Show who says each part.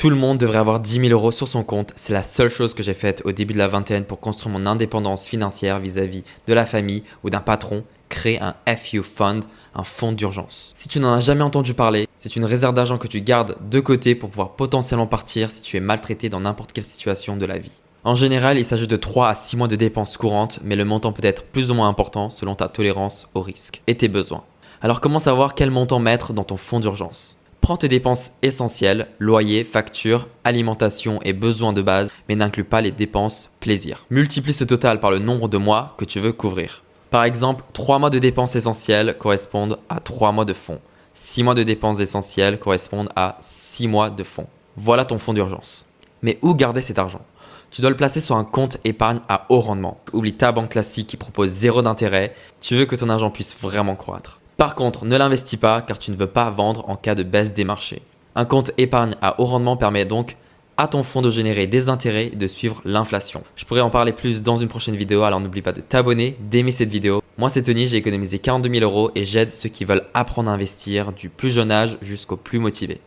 Speaker 1: Tout le monde devrait avoir 10 000 euros sur son compte. C'est la seule chose que j'ai faite au début de la vingtaine pour construire mon indépendance financière vis-à-vis de la famille ou d'un patron. Créer un FU Fund, un fonds d'urgence. Si tu n'en as jamais entendu parler, c'est une réserve d'argent que tu gardes de côté pour pouvoir potentiellement partir si tu es maltraité dans n'importe quelle situation de la vie. En général, il s'agit de 3 à 6 mois de dépenses courantes, mais le montant peut être plus ou moins important selon ta tolérance au risque et tes besoins. Alors comment savoir quel montant mettre dans ton fonds d'urgence ? Prends tes dépenses essentielles, loyer, factures, alimentation et besoins de base, mais n'inclus pas les dépenses plaisir. Multiplie ce total par le nombre de mois que tu veux couvrir. Par exemple, 3 mois de dépenses essentielles correspondent à 3 mois de fonds. 6 mois de dépenses essentielles correspondent à 6 mois de fonds. Voilà ton fonds d'urgence. Mais où garder cet argent ? Tu dois le placer sur un compte épargne à haut rendement. Oublie ta banque classique qui propose 0 d'intérêt. Tu veux que ton argent puisse vraiment croître. Par contre, ne l'investis pas car tu ne veux pas vendre en cas de baisse des marchés. Un compte épargne à haut rendement permet donc à ton fonds de générer des intérêts et de suivre l'inflation. Je pourrais en parler plus dans une prochaine vidéo, alors n'oublie pas de t'abonner, d'aimer cette vidéo. Moi c'est Tony, j'ai économisé 42 000 euros et j'aide ceux qui veulent apprendre à investir du plus jeune âge jusqu'au plus motivé.